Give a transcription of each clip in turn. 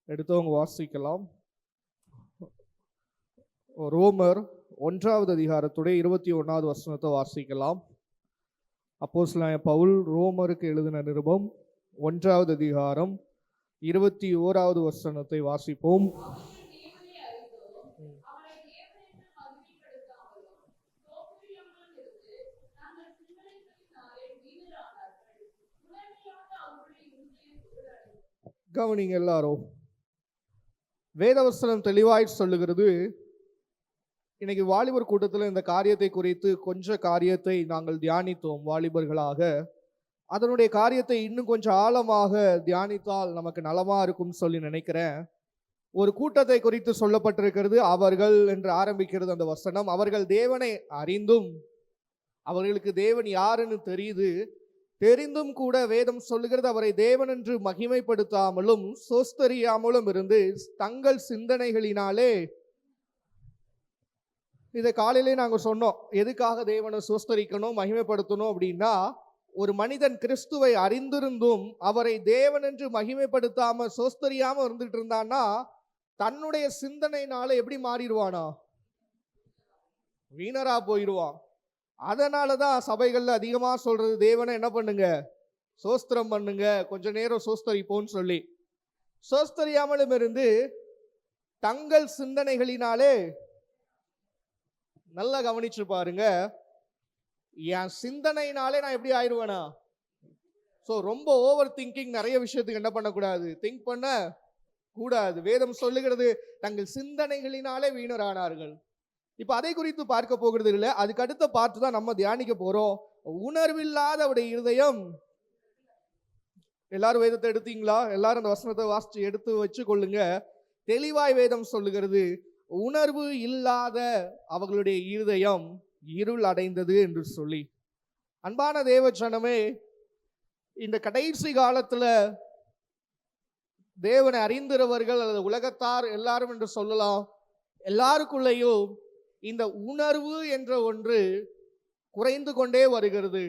எடுத்தவங்க வாசிக்கலாம். ரோமர் 1வது அதிகாரத்துடைய 21வது வசனத்தை வாசிக்கலாம். அப்போஸ்தலனாகிய பவுல் ரோமருக்கு எழுதின நிருபம் 1வது அதிகாரம் 21வது வசனத்தை வாசிப்போம். கவனிங்க எல்லாரும். வேதவசனம் தெளிவாய் சொல்லுகிறது. இன்னைக்கு வாலிபர் கூட்டத்தில் இந்த காரியத்தை குறித்து கொஞ்ச காரியத்தை நாங்கள் தியானித்தோம் வாலிபர்களாக. அதனுடைய காரியத்தை இன்னும் கொஞ்சம் ஆழமாக தியானித்தால் நமக்கு நலமா இருக்கும்னு சொல்லி நினைக்கிறேன். ஒரு கூட்டத்தை குறித்து சொல்லப்பட்டிருக்கிறது. அவர்கள் என்று ஆரம்பிக்கிறது அந்த வசனம். அவர்கள் தேவனை அறிந்தும், அவர்களுக்கு தேவன் யாருன்னு தெரிந்தும் கூட வேதம் சொல்லுகிறது அவரை தேவன் என்று மகிமைப்படுத்தாமலும் சோஸ்தரியாமலும் இருந்து தங்கள் சிந்தனைகளினாலே, இதை காலையிலே நாங்கள் சொன்னோம், எதுக்காக தேவனை சோஸ்தரிக்கணும் மகிமைப்படுத்தணும் அப்படின்னா, ஒரு மனிதன் கிறிஸ்துவை அறிந்திருந்தும் அவரை தேவன் என்று மகிமைப்படுத்தாம சோஸ்தரியாம இருந்துட்டு இருந்தான்னா தன்னுடைய சிந்தனையினால எப்படி மாறிடுவானா? வீணரா போயிடுவான். அதனாலதான் சபைகள்ல அதிகமா சொல்றது, தேவனை என்ன பண்ணுங்க, சோஸ்திரம் பண்ணுங்க, கொஞ்ச நேரம் சோஸ்தரிப்போன்னு சொல்லி. சோஸ்தரியாமலும் இருந்து தங்கள் சிந்தனைகளினாலே, நல்லா கவனிச்சு பாருங்க, என் சிந்தனையினாலே நான் எப்படி ஆயிடுவேனா? ரொம்ப ஓவர் திங்கிங், நிறைய விஷயத்துக்கு என்ன பண்ணக்கூடாது, திங்க் பண்ண கூடாது. வேதம் சொல்லுகிறது தங்கள் சிந்தனைகளினாலே வீணரானார்கள். இப்ப அதை குறித்து பார்க்க போகிறது இல்லை, அதுக்கு அடுத்த பார்த்து தான் நம்ம தியானிக்க போறோம். உணர்வில்லாத அவருடைய இருதயம். எல்லாரும் வேதத்தை எடுத்தீங்களா? எல்லாரும் அந்த வசனத்தை வாசிச்சு எடுத்து வச்சு கொள்ளுங்க. தெளிவாய் வேதம் சொல்லுகிறது, உணர்வு இல்லாத அவர்களுடைய இருதயம் இருள் அடைந்தது என்று சொல்லி. அன்பான தேவஜனமே, இந்த கடைசி காலத்துல தேவனை அறிந்திருவர்கள் அல்லது உலகத்தார் எல்லாரும் என்று சொல்லலாம், எல்லாருக்குள்ளேயும் இந்த உணர்வு என்ற ஒன்று குறைந்து கொண்டே வருகிறது.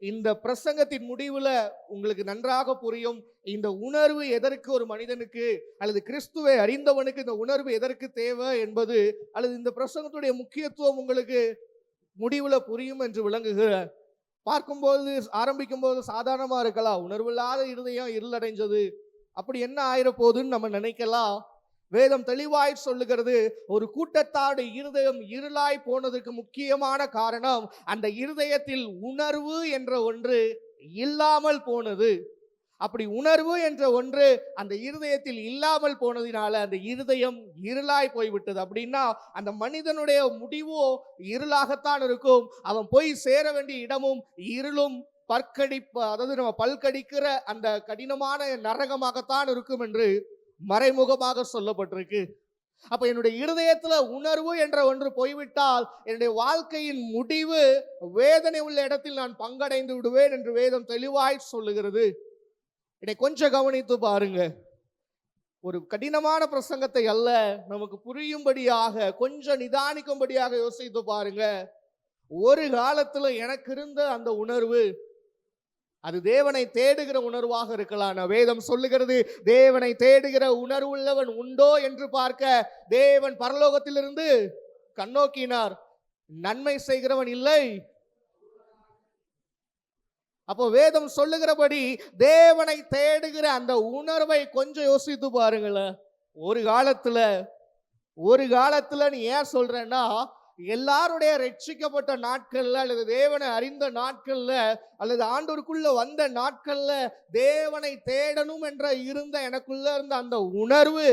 இந்த பிரசங்கத்தின் முடிவுல உங்களுக்கு நன்றாக புரியும், இந்த உணர்வு எதற்கு ஒரு மனிதனுக்கு அல்லது கிறிஸ்துவை அறிந்தவனுக்கு இந்த உணர்வு எதற்கு தேவை என்பது, அல்லது இந்த பிரசங்கத்துடைய முக்கியத்துவம் உங்களுக்கு முடிவுல புரியும் என்று விளங்குகிற. பார்க்கும்போது ஆரம்பிக்கும் போது சாதாரணமா இருக்கலாம், உணர்வு இல்லாத இருதயம் இருளடைஞ்சது, அப்படி என்ன ஆயிர போகுதுன்னு நம்ம நினைக்கலாம். வேதம் தெளிவாய் சொல்லுகிறது, ஒரு கூட்டத்தாருடைய இருதயம் இருளாய் போனதற்கு முக்கியமான காரணம் அந்த இருதயத்தில் உணர்வு என்ற ஒன்று இல்லாமல் போனது. அப்படி உணர்வு என்ற ஒன்று அந்த இருதயத்தில் இல்லாமல் போனதினால அந்த இருதயம் இருளாய் போய்விட்டது. அப்படின்னா அந்த மனிதனுடைய முடிவோ இருளாகத்தான் இருக்கும். அவன் போய் சேர வேண்டிய இடமும் இருளும் அதாவது நம்ம பல்கடிக்கிற அந்த கடினமான நரகமாகத்தான் இருக்கும் என்று மறைமுகமாக சொல்லப்பட்டிருக்கு. அப்ப என்னுடைய இருதயத்துல உணர்வு என்ற ஒன்று போய்விட்டால் என்னுடைய வாழ்க்கையின் முடிவு வேதனை உள்ள இடத்தில் நான் பங்கடைந்து விடுவேன் என்று வேதம் தெளிவாய் சொல்லுகிறது. இதை கொஞ்சம் கவனித்து பாருங்க. ஒரு கடினமான பிரசங்கத்தை அல்ல, நமக்கு புரியும்படியாக கொஞ்சம் நிதானிக்கும்படியாக யோசித்து பாருங்க. ஒரு காலத்துல எனக்கு இருந்த அந்த உணர்வு அது தேவனை தேடுகிற உணர்வாக இருக்கலாம். வேதம் சொல்லுகிறது, தேவனை தேடுகிற உணர்வு உள்ளவன் உண்டோ என்று பார்க்க தேவன் பரலோகத்திலிருந்து கண்ணோக்கினார், நன்மை செய்கிறவன் இல்லை. அப்போ வேதம் சொல்லுகிறபடி தேவனை தேடுகிற அந்த உணர்வை கொஞ்சம் யோசித்து பாருங்களேன். ஒரு காலத்துல நீ ஏன் சொல்றேன்னா, எல்லாருடைய ரட்சிக்கப்பட்ட நாட்கள்ல அல்லது தேவனை அறிந்த நாட்கள்ல அல்லது ஆண்டவருக்குள்ள வந்த நாட்கள்ல தேவனை தேடணும் என்ற இருந்த எனக்குள்ள இருந்த அந்த உணர்வு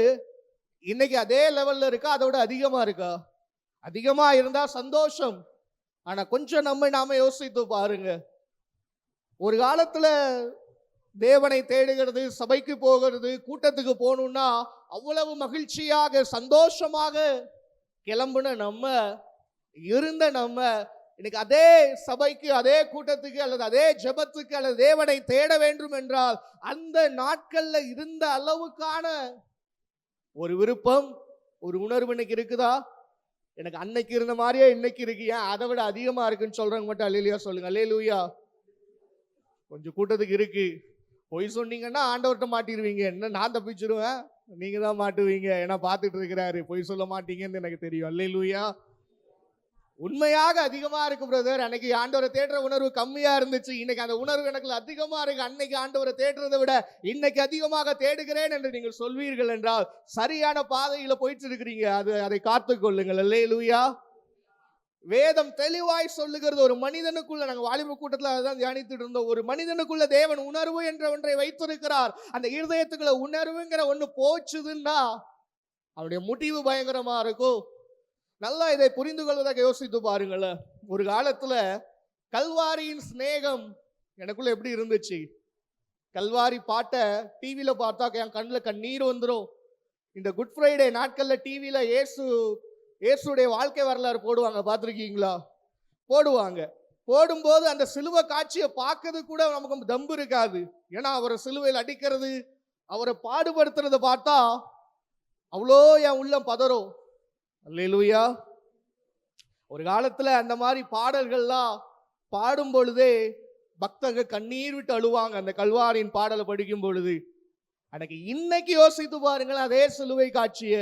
இன்னைக்கு அதே லெவல்ல இருக்கா? அதோட அதிகமா இருக்கா? அதிகமா இருந்தா சந்தோஷம். ஆனா கொஞ்சம் நாம யோசித்து பாருங்க. ஒரு காலத்துல தேவனை தேடுகிறது, சபைக்கு போகிறது, கூட்டத்துக்கு போகணும்னா அவ்வளவு மகிழ்ச்சியாக சந்தோஷமாக கிளம்புன நம்ம இன்னைக்கு அதே சபைக்கு, அதே கூட்டத்துக்கு அல்லது அதே ஜெபத்துக்கு அல்லது தேவனை தேட வேண்டும் என்றால் அந்த நாட்கள்ல இருந்த அளவுக்கான ஒரு விருப்பம், ஒரு உணர்வு இன்னைக்கு இருக்குதா? எனக்கு அன்னைக்கு இருந்த மாதிரியே இன்னைக்கு இருக்கு. ஏன் அதை விட அதிகமா இருக்குன்னு சொல்றவங்க மட்டும் அல்லேலூயா சொல்லுங்க. அல்லேலூயா. கொஞ்சம் கூட்டத்துக்கு இருக்கு. பொய் சொன்னீங்கன்னா ஆண்டவர்கிட்ட மாட்டிடுவீங்க. என்ன நான் தப்பிச்சிருவேன்? நீங்க தான் மாட்டுவீங்க, ஏன்னா பார்த்துட்டு இருக்கிறாரு, பொய் சொல்ல மாட்டீங்கன்னு எனக்கு தெரியும். அல்லேலூயா. உண்மையாக அதிகமா இருக்கு பிரதர். அன்னைக்கு ஆண்டவரை தேடுற உணர்வு கம்மியா இருந்துச்சு, இன்னைக்கு அந்த உணர்வு எனக்கு அதிகமா இருக்கு. அன்னைக்கு ஆண்டவரை தேடுறதை விட இன்னைக்கு அதிகமாக தேடுகிறேன் என்று நீங்கள் சொல்வீர்கள் என்றால் சரியான பாதையில போயிட்டு இருக்கிறீங்க. அதை காத்துக்கொள்ளுங்கள். அல்லேலூயா. வேதம் தெளிவாய் சொல்லுகிறது, ஒரு மனிதனுக்குள்ள, நாங்க வாலிப கூட்டத்தில் அதான் தியானித்துட்டு இருந்தோம், ஒரு மனிதனுக்குள்ள தேவன் உணர்வு என்ற ஒன்றை வைத்திருக்கிறார். அந்த இருதயத்துக்குள்ள உணர்வுங்கிற ஒண்ணு போச்சுதுன்னா அவருடைய முடிவு பயங்கரமா இருக்கும். நல்லா இதை புரிந்து கொள்வதாக யோசித்து பாருங்களேன். ஒரு காலத்துல கல்வாரியின் சிநேகம் எனக்குள்ள எப்படி இருந்துச்சு. கல்வாரி பாட்டை டிவியில பார்த்தா என் கண்ணில் கண்ணீர் வந்துடும். இந்த குட் ஃப்ரைடே நாட்கள்ல டிவியில இயேசுடைய வாழ்க்கை வரலாறு போடுவாங்க, பார்த்துருக்கீங்களா? போடுவாங்க. போடும்போது அந்த சிலுவை காட்சியை பார்க்கறது கூட நமக்கு தம்பு இருக்காது. ஏன்னா அவரை சிலுவையில் அடிக்கிறது, அவரை பாடுபடுத்துறத பார்த்தா அவ்வளோ என் உள்ளம் பதறும். அல்லேலூயா. ஒரு காலத்துல அந்த மாதிரி பாடல்கள்லாம் பாடும் பொழுதே பக்தங்க கண்ணீர் விட்டு அழுவாங்க அந்த கல்வாரியின் பாடலை படிக்கும் பொழுது. அன்னைக்கு இன்னைக்கு யோசித்து பாருங்களேன், அதே சிலுவை காட்சியை,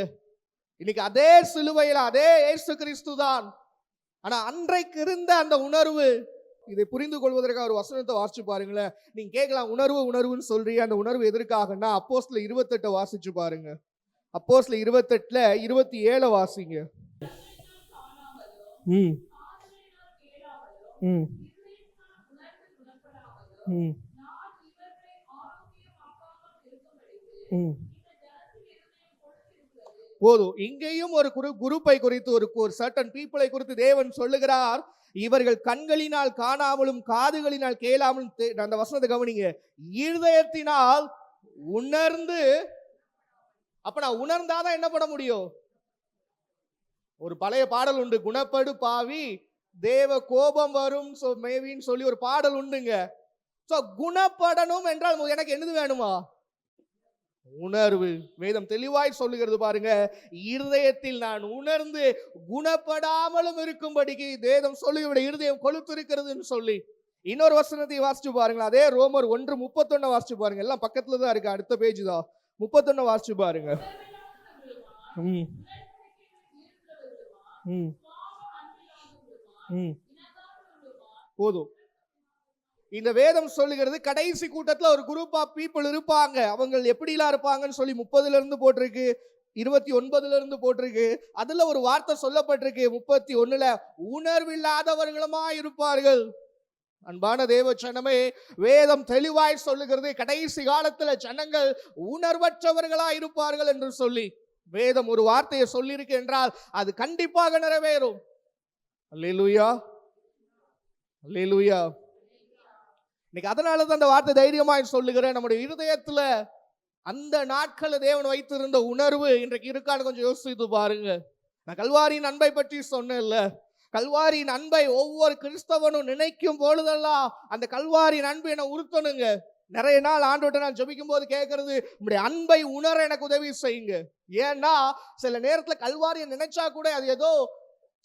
இன்னைக்கு அதே சிலுவையில் அதே இயேசு கிறிஸ்து தான். ஆனா அன்றைக்கு இருந்த அந்த உணர்வு, இதை புரிந்து கொள்வதற்காக ஒரு வசனத்தை வாசிச்சு பாருங்களேன். நீங்க கேட்கலாம், உணர்வுன்னு சொல்றீங்க, அந்த உணர்வு எதற்காகனா அப்போஸ்தலர் 28 வாசிச்சு பாருங்க. அப்போஸ்தலர் 28 27 வாசிங்க. ம் ம் ம் ம் போதும். இங்கேயும் ஒரு குரூப்பை குறித்து, ஒரு சர்டன் பீப்புளை குறித்து தேவன் சொல்லுகிறார். இவர்கள் கண்களினால் காணாமலும் காதுகளினால் கேளாமலும், அந்த வசனத்தை கவனிங்க, இருதயத்தினால் உணர்ந்து. அப்ப நான் உணர்ந்தாதான் என்ன பண்ண முடியும்? ஒரு பழைய பாடல் உண்டு, குணப்படு பாவி தேவ கோபம் வரும் மேவின்னு சொல்லி ஒரு பாடல் உண்டுங்க. குணப்படணும் என்றால் எனக்கு என்னது வேணுமா? உணர்வு. வேதம் தெளிவாய் சொல்லுகிறது பாருங்க, இருதயத்தில் நான் உணர்ந்து குணப்படாமலும் இருக்கும்படிக்கு வேதம் சொல்லுகிற இருதயம் கொழுத்து இருக்கிறதுன்னு சொல்லி. இன்னொரு வசனத்தை வாசிச்சு பாருங்க, அதே ரோமர் 1:31 வாசிச்சு பாருங்க. எல்லாம் பக்கத்துல தான் இருக்கு, அடுத்த பேஜ் தான். 31 வாசிச்சு பாருங்க. போதும். இந்த வேதம் சொல்லுகிறது, கடைசி கூட்டத்தில் ஒரு குரூப் ஆஃப் பீப்புள் இருப்பாங்க. அவங்க எப்படிலாம் இருப்பாங்கன்னு சொல்லி 30 இருந்து போட்டிருக்கு, 29 இருந்து போட்டிருக்கு. அதுல ஒரு வார்த்தை சொல்லப்பட்டிருக்கு 31, உணர்வில்லாதவர்களுமா இருப்பார்கள். அன்பான தேவ ஜனமே, வேதம் தெளிவாய் சொல்லுகிறது, கடைசி காலத்துல ஜனங்கள் உணர்வற்றவர்களா இருப்பார்கள் என்று சொல்லி. வேதம் ஒரு வார்த்தையை சொல்லியிருக்கு என்றால் அது கண்டிப்பாக நிறைவேறும். அல்லேலூயா, அல்லேலூயா. இன்னைக்கு அதனாலதான் அந்த வார்த்தை தைரியமாய் சொல்லுகிறேன். நம்முடைய இருதயத்துல அந்த நாட்கள் தேவன் வைத்திருந்த உணர்வு இன்றைக்கு இருக்கான்னு கொஞ்சம் யோசித்து பாருங்க. நான் கல்வாரியின் அன்பை பற்றி சொன்னேன்ல, கல்வாரியின் அன்பை ஒவ்வொரு கிறிஸ்தவனும் நினைக்கும் பொழுதெல்லாம் அந்த கல்வாரியின் அன்பு என்னை உறுத்தணுங்க. நிறைய நாள் ஆண்டவர்கிட்ட நான் ஜெபிக்கும் போது கேட்கறது, உங்களுடைய அன்பை உணர எனக்கு உதவி செய்யுங்க. ஏன்னா சில நேரத்துல கல்வாரியை நினைச்சா கூட அது ஏதோ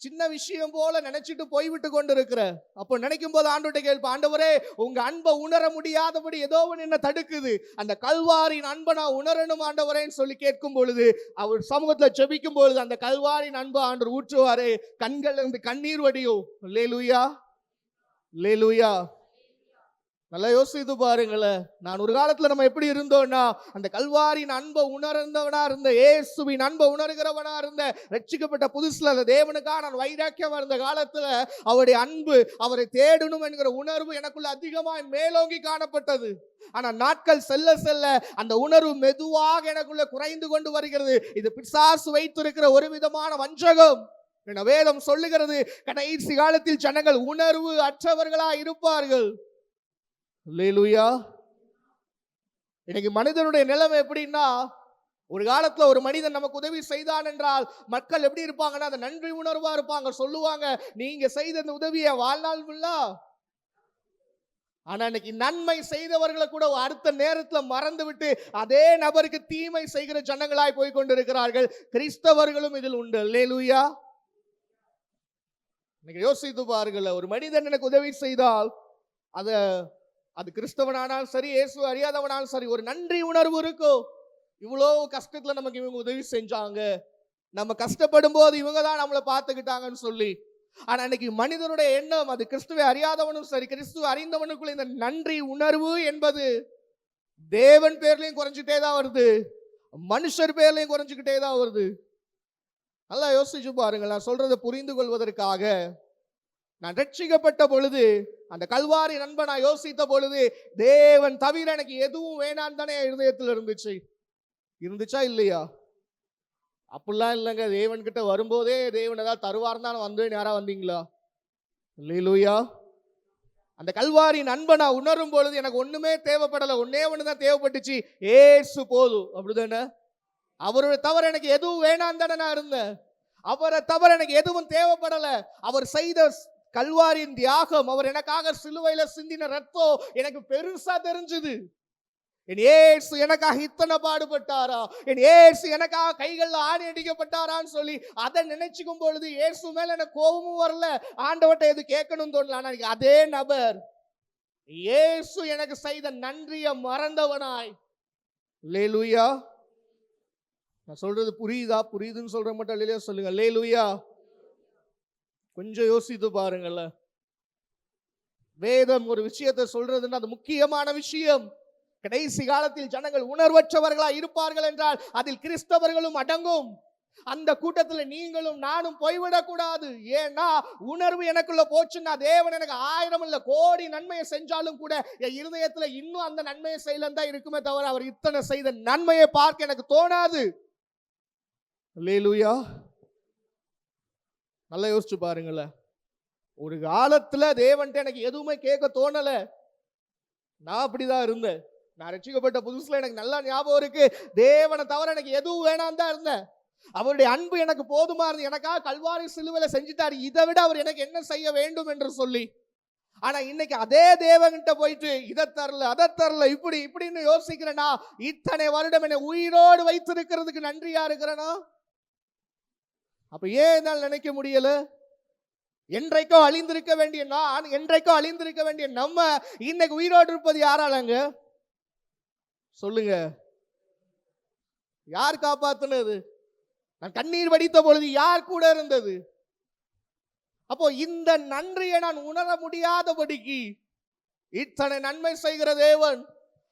சின்ன விஷயம் போல நினைச்சிட்டு போய்விட்டு கொண்டு இருக்கிற. அப்போ நினைக்கும் போது ஆண்டவர்கிட்ட கேட்பேன், ஆண்டவரே உங்க அன்பை உணர முடியாதபடி ஏதோ ஒன்று என்ன தடுக்குது, அந்த கல்வாரியின் அன்பை நான் உணரணும் ஆண்டவரேன்னு சொல்லி கேட்கும் பொழுது, அவர் சமூகத்துல ஜெபிக்கும் பொழுது அந்த கல்வாரியின் அன்பை ஆண்டவர் ஊற்றுவாரு, கண்கள் இருந்து கண்ணீர் வடியும். அல்லேலூயா, அல்லேலூயா. நல்லா யோசித்து பாருங்களேன். நான் ஒரு காலத்துல நம்ம எப்படி இருந்தோம்னா, அந்த கல்வாரியின் அன்பை உணர்ந்தவனா இருந்த, இயேசுவின் அன்பை உணர்கிறவனா இருந்த, ரட்சிக்கப்பட்ட புதுசுல அந்த தேவனுக்காக நான் வைராக்கியமா இருந்த காலத்துல அவருடைய அன்பு, அவரை தேடணும் என்கிற உணர்வு எனக்குள்ள அதிகமாய் மேலோங்கி காணப்பட்டது. ஆனா நாட்கள் செல்ல செல்ல அந்த உணர்வு மெதுவாக எனக்குள்ள குறைந்து கொண்டு வருகிறது. இது பிசாசு வைத்திருக்கிற ஒரு விதமான வஞ்சகம். வேதம் சொல்லுகிறது, கடைசி காலத்தில் ஜனங்கள் உணர்வு அற்றவர்களா இருப்பார்கள். அல்லேலூயா. இன்னைக்கு மனிதனுடைய நிலைமை எப்படின்னா, ஒரு காலத்துல ஒரு மனிதன் நமக்கு உதவி செய்தான் என்றால் மக்கள் எப்படி இருப்பாங்கன்னா, அந்த நன்றி உணர்வா இருப்பாங்க. சொல்லுவாங்க, நீங்க செய்த இந்த உதவியை வாழ்நாள் ஃபுல்லா. ஆனா இன்னைக்கு நன்மை செய்தவர்களை கூட அடுத்த நேரத்துல மறந்து விட்டு அதே நபருக்கு தீமை செய்கிற ஜனங்களாய் போய் கொண்டிருக்கிறார்கள். கிறிஸ்தவர்களும் இதில் உண்டு. அல்லேலூயா. இன்னைக்கு யோசித்து பாருங்கள், ஒரு மனிதன் எனக்கு உதவி செய்தால் அது கிறிஸ்தவனானாலும் சரி, இயேசு அறியாதவனாலும் சரி, ஒரு நன்றி உணர்வு இருக்கும். இவ்வளோ கஷ்டத்துல நமக்கு இவங்க உதவி செஞ்சாங்க, நம்ம கஷ்டப்படும் போது இவங்க தான் நம்மளை பார்த்துக்கிட்டாங்கன்னு சொல்லி. ஆனா இன்னைக்கு மனிதனுடைய எண்ணம், அது கிறிஸ்துவை அறியாதவனும் சரி கிறிஸ்துவை அறிந்தவனுக்குள்ள இந்த நன்றி உணர்வு என்பது தேவன் பேர்லயும் குறைஞ்சிட்டே தான் வருது, மனுஷர் பேர்லயும் குறைஞ்சுக்கிட்டே தான் வருது. நல்லா யோசிச்சு பாருங்க. நான் சொல்றதை புரிந்து கொள்வதற்காக, நான் ரட்சிக்கப்பட்ட பொழுது அந்த கல்வாரி நண்பன் நான் யோசித்த பொழுது தேவன் தவிர எனக்கு எதுவும் வேணான்னு தானே இருதயத்தில் இருந்துச்சா இல்லையா? அப்படிலாம் இல்லைங்க. தேவன் கிட்ட வரும்போதே தேவன் ஏதாவது தருவார் தான் வந்தேன். யாரா வந்தீங்களா? அல்லேலூயா. அந்த கல்வாரி நண்பனா உணரும் பொழுது எனக்கு ஒண்ணுமே தேவைப்படலை, ஒன்னே ஒண்ணுதான் தேவைப்பட்டுச்சு, ஏசு போதும். அப்படிதானே? அவரோட தவிர எனக்கு எதுவும் வேணாம் தானே நான் இருந்தேன். அவரை தவிர எனக்கு எதுவும் தேவைப்படல. அவர் செய்த கல்வாரியின் தியாகம், அவர் எனக்காக சிலுவையில சிந்தின ரத்தம் எனக்கு பெருசா தெரிஞ்சது. என் ஏசு எனக்காக இத்தனை பாடுபட்டாரா, என் ஏசு எனக்காக கைகள்ல ஆணி அடிக்கப்பட்டாரான்னு சொல்லி அதை நினைச்சுக்கும் பொழுது ஏசு மேல எனக்கு கோபமும் வரல, ஆண்டவர்கிட்ட எது கேட்கணும்னு தோணல. ஆனா அதே நபர் ஏசு எனக்கு செய்த நன்றியை மறந்தவனாய். அல்லேலூயா. நான் சொல்றது புரியுதா? புரியுதுன்னு சொல்ற மட்டும் இல்லையா சொல்லுங்க. அல்லேலூயா. கொஞ்சம் யோசித்து பாருங்கள்ல. வேதம் ஒரு விஷயத்தை சொல்றதுன்னா அது முக்கியமான விஷயம். கடைசி காலத்தில் ஜனங்கள் உணர்வற்றவர்களா இருப்பார்கள் என்றால் அதில் கிறிஸ்தவர்களும் அடங்கும். அந்த கூட்டத்தில் நீங்களும் நானும் போய்விடக் கூடாது. ஏன்னா உணர்வு எனக்குள்ள போச்சுன்னா தேவன் எனக்கு 1000 இல்ல கோடி நன்மையை செஞ்சாலும் கூட என் இருதயத்துல இன்னும் அந்த நன்மையை செய்யலன்னு தான் இருக்குமே தவிர அவர் இத்தனை செய்த நன்மையை பார்க்க எனக்கு தோணாது. அல்லேலூயா. நல்லா யோசிச்சு பாருங்களேன். ஒரு காலத்துல தேவன்ட்ட எனக்கு எதுவுமே கேட்க தோணல. நான் அப்படிதான் இருந்தேன். நான் ரட்சிக்கப்பட்ட புதுசுல எனக்கு நல்லா ஞாபகம் இருக்கு, தேவனை தவிர எனக்கு எதுவும் வேணாம் தான் இருந்தேன். அவருடைய அன்பு எனக்கு போதுமா இருந்து எனக்காக கல்வாரி சிலுவையில செஞ்சுட்டாரு, இதை விட அவர் எனக்கு என்ன செய்ய வேண்டும் என்று சொல்லி. ஆனா இன்னைக்கு அதே தேவன்கிட்ட போயிட்டு இதை தரல அதை தரல இப்படின்னு யோசிக்கிறேனா, இத்தனை வருடம் என்னை உயிரோடு வைத்திருக்கிறதுக்கு நன்றியா இருக்கிறேனா? அப்ப ஏன் என்னால் நினைக்க முடியல? என்றைக்கோ அழிந்திருக்க வேண்டிய நான், என்றைக்கோ அழிந்திருக்க வேண்டிய நம்ம இன்னைக்கு உயிரோடு இருப்பது யாராலங்க சொல்லுங்க? யார் காப்பாத்துனது? நான் கண்ணீர் வடித்த பொழுது யார் கூட இருந்தது? அப்போ இந்த நன்றியை நான் உணர முடியாதபடிக்கு இத்தனை நன்மை செய்கிற தேவன்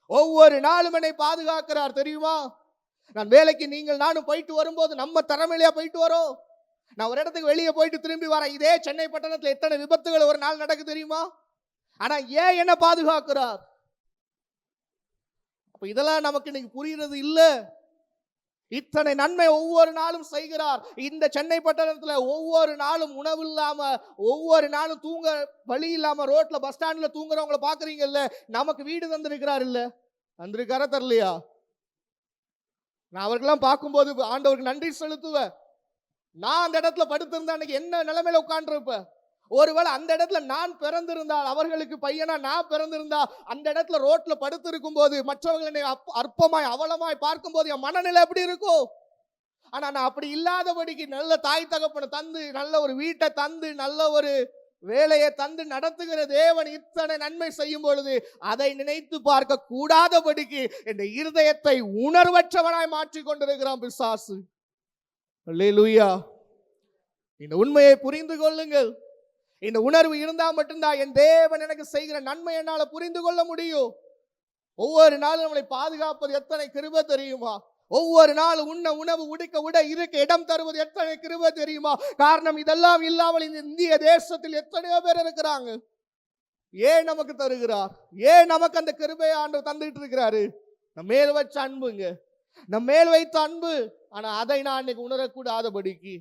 ஒவ்வொரு நாளும் என்னை பாதுகாக்கிறார் தெரியுமா? நான் வேலைக்கு நீங்கள் நானும் போயிட்டு வரும்போது நம்ம திறமையிலேயே போயிட்டு வரோம். நான் ஒரு இடத்துக்கு வெளியே போயிட்டு திரும்பி வரேன், இதே சென்னை பட்டணத்தில் எத்தனை விபத்துகள் ஒரு நாள் நடக்கு தெரியுமா? ஆனா ஏன் என்ன பாதுகாக்கிறார்? அப்ப இதெல்லாம் நமக்கு இன்னைக்கு புரியுறது இல்ல. இத்தனை நன்மை ஒவ்வொரு நாளும் செய்கிறார். இந்த சென்னை பட்டணத்துல ஒவ்வொரு நாளும் உணவு இல்லாம, ஒவ்வொரு நாளும் தூங்க வழி இல்லாம ரோட்ல பஸ் ஸ்டாண்ட்ல தூங்குறவங்களை பாக்குறீங்கல்ல, நமக்கு வீடு தந்திருக்கிறார் இல்ல? தந்திருக்காரா தரலையா? நான் அவர்களெல்லாம் பார்க்கும்போது ஆண்டவருக்கு நன்றி செலுத்துவேன். நான் அந்த இடத்துல படுத்திருந்தா அன்னைக்கு என்ன நிலைமையில உட்கார்ந்துருப்பேன்? ஒருவேளை அந்த இடத்துல நான் பிறந்திருந்தால், அவர்களுக்கு பையனா நான் பிறந்திருந்தா, அந்த இடத்துல ரோட்ல படுத்து இருக்கும் போது மற்றவர்கள் என்னை அற்பமாய் அவலமாய் பார்க்கும் போது என் மனநிலை எப்படி இருக்கும்? ஆனா நான் அப்படி இல்லாதபடிக்கு நல்ல தாய் தகப்பனை தந்து, நல்ல ஒரு வீட்டை தந்து, நல்ல ஒரு வேலையை தந்து நடத்துகிற தேவன் இத்தனை நன்மை செய்யும் பொழுது அதை நினைத்து பார்க்க கூடாதபடிக்கு என் இருதயத்தை உணர்வற்றவனாய் மாற்றிக் கொண்டிருக்கிறான் பிசாசு. அல்லேலூயா. இந்த உண்மையை புரிந்து கொள்ளுங்கள். இந்த உணர்வு இருந்தா மட்டும்தான் என் தேவன் எனக்கு செய்கிற நன்மை என்னால புரிந்து கொள்ள முடியும். ஒவ்வொரு நாளும் நம்மளை பாதுகாப்பது எத்தனை கிருபை தெரியுமா? ஒவ்வொரு நாளும் உண்ண உணவு, உடுக்க உடை, இருக்க இடம் தருவது எத்தனை கிருபை தெரியுமா? காரணம் இதெல்லாம் இல்லாமல் இந்த இந்திய தேசத்தில் எத்தனையோ பேர் இருக்கிறாங்க. ஏன் நமக்கு தருகிறார்? ஏன் நமக்கு அந்த கிருபையை ஆண்டவர் தந்துட்டு இருக்கிறாரு? நம்ம மேல் வச்ச அன்புங்க, நம்ம மேல் வைத்த அன்பு. ஆனா அதை நான் இன்னைக்கு உணரக்கூடாதபடிக்கு,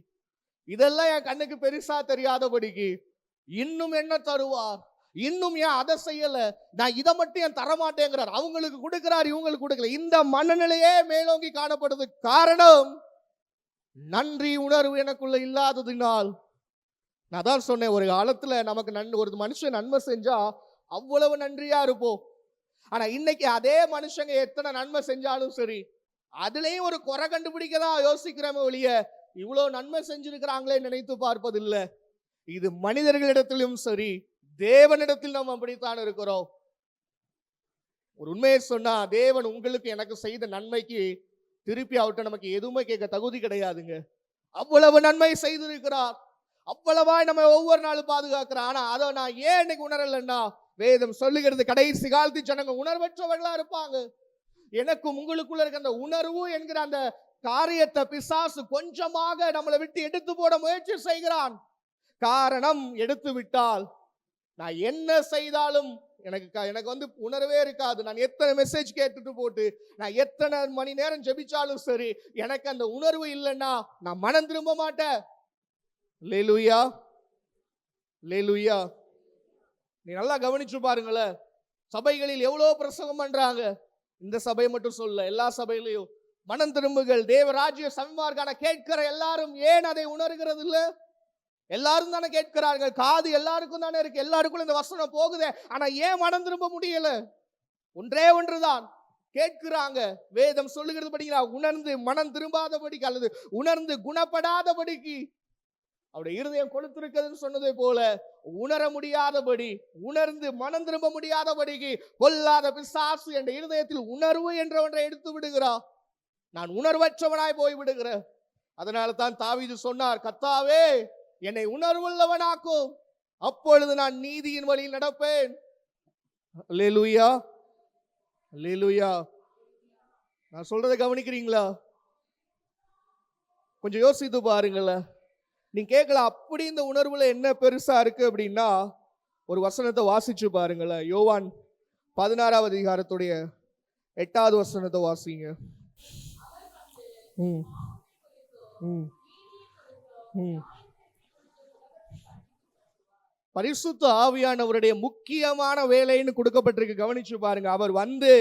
இதெல்லாம் என் கண்ணுக்கு பெருசா தெரியாதபடிக்கு இன்னும் என்ன தருவார், இன்னும் ஏன் அதை செய்யல, நான் இதை மட்டும் ஏன் தரமாட்டேங்கிறார், அவங்களுக்கு கொடுக்கிறார் இவங்களுக்கு கொடுக்கல, இந்த மனநிலையே மேலோங்கி காணப்படுது. காரணம் நன்றி உணர்வு எனக்குள்ள இல்லாததினால். நான் தான் சொன்னேன், ஒரு காலத்துல நமக்கு ஒரு மனுஷன் நன்மை செஞ்சா அவ்வளவு நன்றியா இருப்போம். ஆனா இன்னைக்கு அதே மனுஷங்க எத்தனை நன்மை செஞ்சாலும் சரி, அதுலயும் ஒரு குறை கண்டுபிடிக்க தான் யோசிக்கிறோமே ஒழிய இவ்வளவு நன்மை செஞ்சிருக்கிறாங்களே நினைத்து பார்ப்பதில்லை. இது மனிதர்களிடத்திலும் சரி, தேவனிடத்தில் நம்ம அப்படித்தான் இருக்கிறோம். ஒரு உண்மையை சொன்னா, தேவன் உங்களுக்கு எனக்கு செய்த நன்மைக்கு திருப்பி அவர்கிட்ட நமக்கு எதுவுமே கேட்க தகுதி கிடையாதுங்க. அவ்வளவு நன்மை செய்திருக்கிறார், அவ்வளவாய் நம்ம ஒவ்வொரு நாளும் பாதுகாக்கிறார். ஆனா அதை நான் ஏன் இன்னைக்கு உணரலன்னா, வேதம் சொல்லுகிறது கடைசி காலத்து ஜனங்க உணர்வற்றவர்களா இருப்பாங்க. எனக்கும் உங்களுக்குள்ள இருக்க அந்த உணர்வு என்கிற அந்த காரியத்தை பிசாசு கொஞ்சமாக நம்மளை விட்டு எடுத்து போட முயற்சி செய்கிறான். காரணம், எடுத்து விட்டால் நான் என்ன செய்தாலும் எனக்கு உணர்வே இருக்காது. நான் எத்தனை மெசேஜ் கேட்டுட்டு போட்டு, நான் எத்தனை மணி நேரம் ஜெபிச்சாலும் சரி, எனக்கு அந்த உணர்வு இல்லைன்னா நான் மனம் திரும்ப மாட்டேன். அல்லேலூயா, அல்லேலூயா. நீ நல்லா கவனிச்சு பாருங்களேன், சபைகளில் எவ்வளவு பிரசங்கம் பண்றாங்க. இந்த சபை மட்டும் சொல்ல, எல்லா சபையிலையும் மனம் திரும்புகள், தேவராஜ்ய சமீபமாக கேட்கிற எல்லாரும் ஏன் அதை உணர்கிறது இல்ல? எல்லாரும் தானே கேட்கிறார்கள், காது எல்லாருக்கும் தானே இருக்கு, எல்லாருக்கும் இந்த வசனம் போகுதே, ஆனா ஏன் மனம் திரும்ப முடியல? ஒன்றே ஒன்றுதான், கேட்கிறாங்க. வேதம் சொல்லுகிறது படிக்கிறா, உணர்ந்து மனம் திரும்பாதபடிக்கு அல்லது உணர்ந்து குணப்படாதபடிக்கு அவருடைய இருதயம் கொடுத்திருக்கிறதுன்னு சொன்னதை போல, உணர முடியாதபடி, உணர்ந்து மனம் திரும்ப முடியாதபடிக்கு கொல்லாத பிசாசு என்ற இருதயத்தில் உணர்வு என்ற ஒன்றை எடுத்து விடுகிறா. நான் உணர்வற்றவனாய் போய் விடுகிறேன். அதனால தான் தாவீது சொன்னார், கர்த்தாவே என்னை உணர்வுள்ளவனாக்கும், அப்பொழுது நான் நீதியின் வழியில் நடப்பேன். அல்லேலூயா, அல்லேலூயா. நான் சொல்றதை கவனிக்கிறீங்களா? கொஞ்சம் யோசித்து பாருங்களேன். நீங்க கேட்கலாம், அப்படி இந்த உணர்வுல என்ன பெருசா இருக்கு அப்படின்னா, ஒரு வசனத்தை வாசிச்சு பாருங்களேன். யோவான் 16வது அதிகாரத்துடைய 8வது வசனத்தை வாசிங்க. பரிசுத்த ஆவியானவருடைய முக்கியமான வேலைன்னு கொடுக்கப்பட்டிருக்கு. கவனிச்சு பாருங்க. அவர் வந்து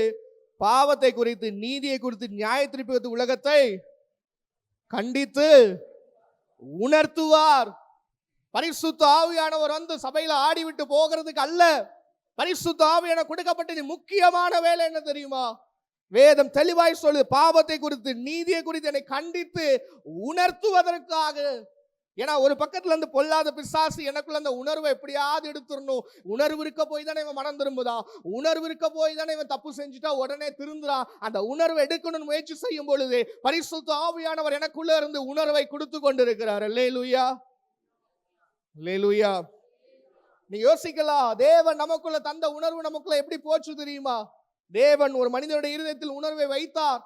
பாவத்தை குறித்து, நீதியை குறித்து, நியாய தீர்ப்பு உலகத்தை கண்டித்து உணர்த்துவார். பரிசுத்த ஆவியானவர் வந்து சபையில ஆடிவிட்டு போகிறதுக்கு அல்ல. பரிசுத்த ஆவியான கொடுக்கப்பட்டது முக்கியமான வேலை என்ன தெரியுமா? வேதம் தெளிவாய் சொல்லு, பாவத்தை குறித்து, நீதியை குறித்து என்னை கண்டித்து உணர்த்துவதற்காக. ஏன்னா ஒரு பக்கத்துல இருந்து பொல்லாத பிசாசு எனக்குள்ள அந்த உணர்வை எப்படியாவது எடுத்துடணும். உணர்வு இருக்க போய் தானே இவன் மனம் திரும்புதான், உணர்வு இருக்க போய் தானே இவன் தப்பு செஞ்சுட்டா உடனே திருந்துறான். அந்த உணர்வை எடுக்கணும்னு முயற்சி செய்யும் பொழுது பரிசுத்த ஆவியானவர் எனக்குள்ள இருந்து உணர்வை கொடுத்து கொண்டிருக்கிறார். அல்லேலூயா, அல்லேலூயா. நீ யோசிக்கலாம், தேவன் நமக்குள்ள தந்த உணர்வு நமக்குள்ள எப்படி போச்சு தெரியுமா? தேவன் ஒரு மனிதனுடைய இருதயத்தில் உணர்வை வைத்தார்,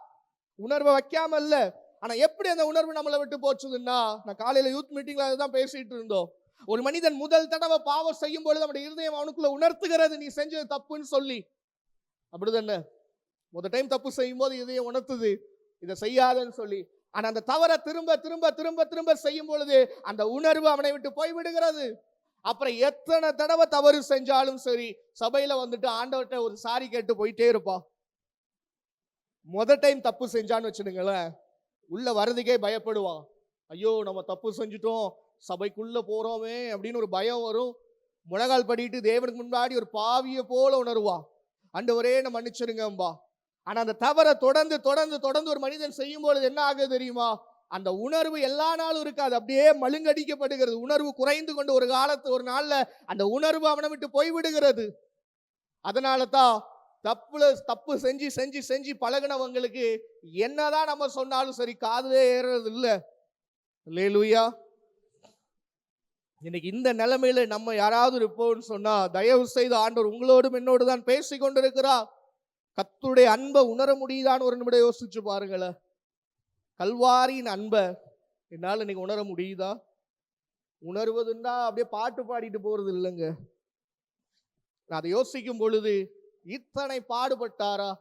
உணர்வை வைக்காம இல்ல. ஆனா எப்படி அந்த உணர்வு நம்மளை விட்டு போச்சுதுன்னா, நான் காலையில யூத் மீட்டிங்ல அதுதான் பேசிட்டு இருந்தோம். ஒரு மனிதன் முதல் தடவை பாவம் செய்யும் பொழுது அவனுடைய இருதயம் அவனுக்குள்ள உணர்த்துகிறது, நீ செஞ்சது தப்புன்னு சொல்லி. அப்படிதானே? முதல் டைம் தப்பு செய்யும் போது இதயம் உணர்த்துது, இதை செய்யாதன்னு சொல்லி. ஆனா அந்த தவறை திரும்ப திரும்ப திரும்ப திரும்ப செய்யும் பொழுது அந்த உணர்வு அவனை விட்டு போய்விடுகிறது. அப்புறம் எத்தனை தடவை தவறு செஞ்சாலும் சரி, சபையில வந்துட்டு ஆண்டவர்கிட்ட ஒரு சாரி கேட்டு போயிட்டே இருப்பா. முதல் டைம் தப்பு செஞ்சான்னு வச்சுடுங்களேன், உள்ள வரதுக்கே பயப்படுவான். ஐயோ நம்ம தப்பு செஞ்சுட்டோம், சபைக்குள்ள போறோமே அப்படின்னு ஒரு பயம் வரும். முழங்கால் படிட்டு தேவனுக்கு முன்னாடி ஒரு பாவிய போல உணர்வான். ஆண்டவரே நம்ம மன்னிச்சிருங்கம்பா. ஆனா அந்த தவறை தொடர்ந்து தொடர்ந்து தொடர்ந்து ஒரு மனிதன் செய்யும் பொழுது என்ன ஆகுது தெரியுமா? அந்த உணர்வு எல்லா நாளும் இருக்காது, அப்படியே மழுங்கடிக்கப்படுகிறது. உணர்வு குறைந்து கொண்டு ஒரு நாள்ல அந்த உணர்வு அவனை விட்டு போய்விடுகிறது. அதனால தான் தப்பு செஞ்சு செஞ்சு செஞ்சு பழகினவங்களுக்கு என்னதான் நம்ம சொன்னாலும் சரி காதுலே ஏறது இல்ல. அல்லேலூயா. இன்னைக்கு இந்த நிலைமையில நம்ம யாராவது இருப்போம்னு சொன்னா, தயவு செய்து ஆண்டவர் உங்களோடும் என்னோடு தான் பேசி கொண்டிருக்கிறார். கர்த்தருடைய அன்பை உணர முடியுதான்னு ஒரு நிமிடம் யோசிச்சு பாருங்களேன். கல்வாரியின் அன்பை என்னால இன்னைக்கு உணர முடியுதா? உணர்வதுன்னா அப்படியே பாட்டு பாடிட்டு போறது இல்லைங்க. நான் அதை யோசிக்கும் பொழுது, இத்தனை பாடுபட்டாரா?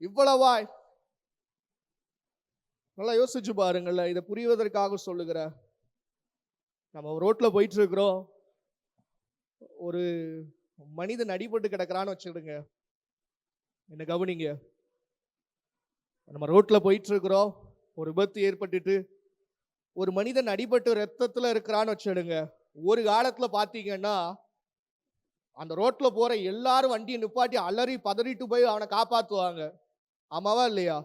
இவ்வளவாய்? நல்லா யோசிச்சு பாருங்கள்ல. இதை புரிவதற்காக சொல்லுகிற, நம்ம ரோட்ல போயிட்டு இருக்கிறோம், ஒரு மனிதன் அடிபட்டு கிடக்கிறான்னு வச்சுடுங்க, என்ன கவனிங்க. நம்ம ரோட்ல போயிட்டு இருக்கிறோம், ஒரு விபத்து ஏற்பட்டுட்டு ஒரு மனிதன் அடிபட்டு ரத்தத்துல இருக்கிறான்னு வச்சுடுங்க. ஒரு காலத்துல பாத்தீங்கன்னா அந்த ரோட்ல போற எல்லாரும் வண்டியை நிப்பாட்டி அலறி பதறிட்டு போய் அவனை காப்பாத்துவாங்க. ஆமாவா இல்லையா?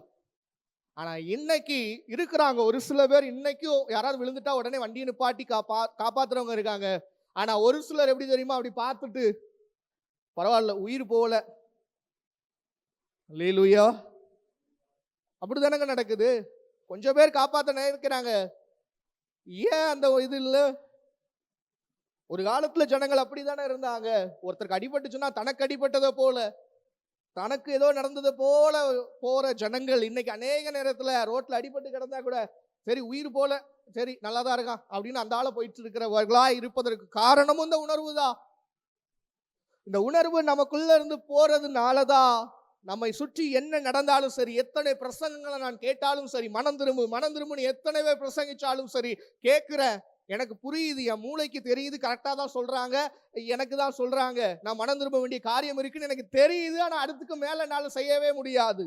ஆனா இன்னைக்கு இருக்கிறாங்க ஒரு சில பேர், இன்னைக்கும் யாராவது விழுந்துட்டா உடனே வண்டியை நிப்பாட்டி காப்பாத்துறவங்க இருக்காங்க. ஆனா ஒரு சிலர் எப்படி தெரியுமா? அப்படி பார்த்துட்டு பரவாயில்ல, உயிர் போகல. அல்லேலூயா. அப்படிதானங்க நடக்குது. கொஞ்சம் பேர் காப்பாத்த நினைக்கிறாங்க. ஏன் அந்த இது இல்ல? ஒரு காலத்துல ஜனங்கள் அப்படித்தானே இருந்தாங்க. ஒருத்தருக்கு அடிபட்டுச்சுன்னா தனக்கு அடிபட்டதை போல, தனக்கு ஏதோ நடந்தது போல போற ஜனங்கள் இன்னைக்கு அநேக நேரத்துல ரோட்ல அடிபட்டு கிடந்தா கூட சரி உயிர் போல, சரி நல்லாதான் இருக்கான் அப்படின்னு அந்த ஆளை போயிட்டு இருக்கிறவர்களா இருப்பதற்கு காரணமும் இந்த உணர்வு தான். இந்த உணர்வு நமக்குள்ள இருந்து போறதுனாலதான் நம்மை சுற்றி என்ன நடந்தாலும் சரி, எத்தனை பிரசங்கங்களை நான் கேட்டாலும் சரி, மனம் திரும்பு மனம் திரும்புன்னு எத்தனை பேர் பிரசங்கிச்சாலும் சரி கேட்கிறேன். எனக்கு புரியுது, என் மூளைக்கு தெரியுது, கரெக்டா தான் சொல்றாங்க, எனக்கு தான் சொல்றாங்க, நான் மனம் திரும்ப வேண்டிய காரியம் இருக்குன்னு எனக்கு தெரியுது. ஆனா அடுத்துக்கு மேல என்னால செய்யவே முடியாது.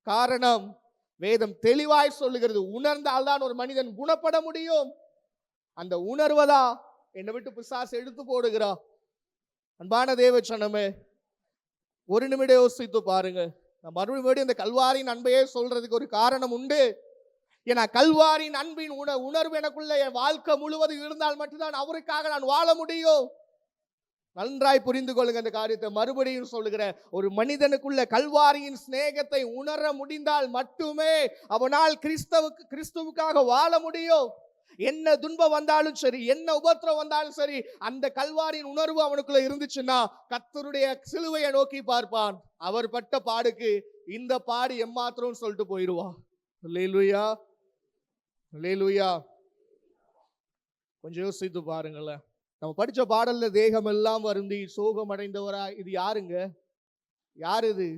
காரணம், வேதம் தெளிவாய் சொல்லுகிறது, உணர்ந்தால்தான் ஒரு மனிதன் குணப்பட முடியும். அந்த உணர்வதா என்னை விட்டு பிசாசு எடுத்து போடுகிறா. அன்பான தேவச்சனமே, ஒரு நிமிடம் யோசித்து பாருங்க. நான் மறுபடியும் இந்த கல்வாரின் அன்பையே சொல்றதுக்கு ஒரு காரணம் உண்டு. ஏன்னா கல்வாரின் அன்பின் உணர்வு எனக்குள்ள என் வாழ்க்கை முழுவதும் இருந்தால் மட்டும்தான் அவருக்காக நான் வாழ முடியும். நன்றாய் புரிந்து கொள்ளுங்க இந்த காரியத்தை. மறுபடியும் சொல்லுகிறேன், ஒரு மனிதனுக்குள்ள கல்வாரியின் சிநேகத்தை உணர முடிந்தால் மட்டுமே அவனால் கிறிஸ்துவுக்காக வாழ முடியும். என்ன துன்பம் வந்தாலும் சரி, என்ன உபத்திரம் வந்தாலும் சரி, அந்த கல்வாரியின் உணர்வு அவனுக்குள்ள இருந்துச்சுன்னா கர்த்தருடைய சிலுவையை நோக்கி பார்ப்பான். அவர் பட்ட பாடுக்கு இந்த பாடு எம்மாத்திரம் சொல்லிட்டு போயிடுவான். அல்லேலூயா, அல்லேலூயா. கொஞ்சம் யோசித்து பாருங்களேன். நம்ம படிச்ச பாடல்ல தேகம் எல்லாம் வருந்தி சோகம் அடைந்தவரா, இது யாருங்க? யார் இது?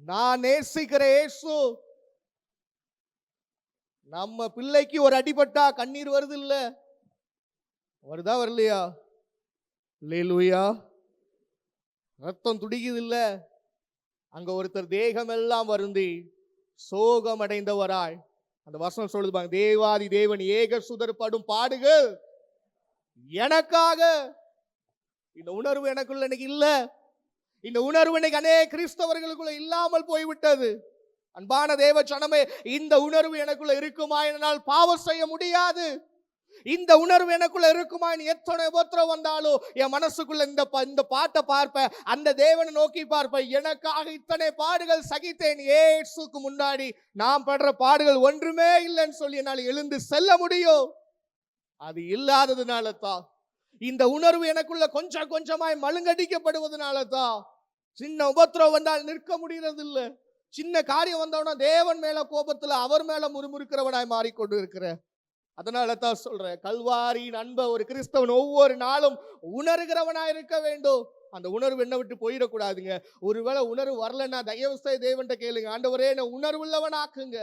நான் நேசிக்கிற இயேசு. நம்ம பிள்ளைக்கு ஒரு அடிபட்டா கண்ணீர் வருது இல்ல? வருதா வரலையா? அல்லேலூயா. ரத்தம் துடிக்குது இல்ல? அங்க ஒருத்தர் தேகம் எல்லாம் வருந்தி சோகம் அடைந்தவராய், அந்த வசனம் சொல்லுது பாருங்க, தேவாதி தேவன் ஏக சுதர்படும் பாடுகள் எனக்காக. இந்த உணர்வு எனக்குள்ள இன்னைக்கு இல்ல. இந்த உணர்வு இன்னைக்கு அநேக கிறிஸ்தவர்களுக்குள்ள இல்லாமல் போய்விட்டது. அன்பான தேவ ஜனமே, இந்த உணர்வு எனக்குள்ள இருக்குமா என்னால் பாவம் செய்ய முடியாது. இந்த உணர்வு எனக்குள்ள இருக்குமா, எத்தனை உபத்திரம் வந்தாலும் என் மனசுக்குள்ள இந்த பாட்டை பார்ப்பேன், அந்த தேவனை நோக்கி பார்ப்பேன். எனக்காக இத்தனை பாடுகள் சகித்தேன், இயேசுக்கு முன்னாடி நான் படுற பாடுகள் ஒன்றுமே இல்லைன்னு சொல்லி என்னால் எழுந்து செல்ல முடியும். அது இல்லாததுனால தான், இந்த உணர்வு எனக்குள்ள கொஞ்சம் கொஞ்சமாய் மழுங்கடிக்கப்படுவதனால தான் சின்ன உபத்திரம் வந்தால் நிற்க முடியறது இல்லை. சின்ன காரியம் வந்தவனா தேவன் மேல கோபத்துல அவர் மேல முறுமுறுக்கிறவனாய் மாறிக்கொண்டு இருக்கிற. அதனால தான் சொல்றேன், கல்வாரியின் அன்பை ஒரு கிறிஸ்தவன் ஒவ்வொரு நாளும் உணர்கிறவனாய் இருக்க வேண்டும். அந்த உணர்வு என்ன விட்டு போயிடக்கூடாதுங்க. ஒருவேளை உணர்வு வரலன்னா தயவு செய்து தேவன்கிட்ட கேளுங்க, ஆண்டவரே என்ன உணர்வுள்ளவனாக்குங்க.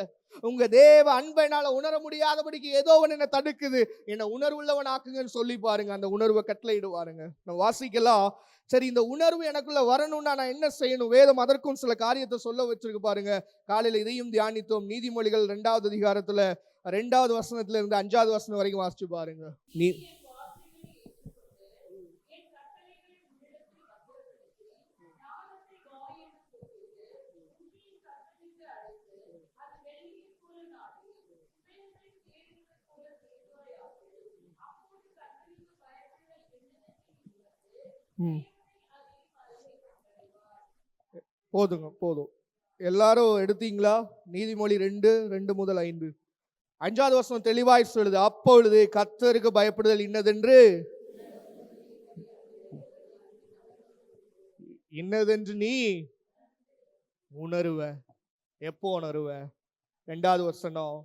உங்க தேவ அன்பை என்னால உணர முடியாதபடிக்கு ஏதோ ஒன்று என்ன தடுக்குது, என்ன உணர்வுள்ளவனாக்குங்கன்னு சொல்லி பாருங்க. அந்த உணர்வை கட்டளையிடுவாருங்க. நம்ம வாசிக்கலாம். சரி, இந்த உணர்வு எனக்குள்ள வரணும்னா நான் என்ன செய்யணும்? வேதம் அதற்கும் சில காரியத்தை சொல்ல வச்சிருக்கு பாருங்க. காலையில இதையும் தியானித்தோம். நீதிமொழிகள் 2வது அதிகாரத்துல 2வது வசனத்துல இருந்து 5வது வசனம் வரைக்கும் வாசிச்சு பாருங்க. போதுங்க, போதும். எல்லாரும் எடுத்தீங்களா? நீதிமொழி 2:2 முதல் 5. 5வது வசனம் தெளிவாய் சொல்லுது, அப்பொழுது கர்த்தருக்கு பயப்படுதல் இன்னதென்று நீ உணருவ. எப்போ உணருவ? 2வது வசனம்,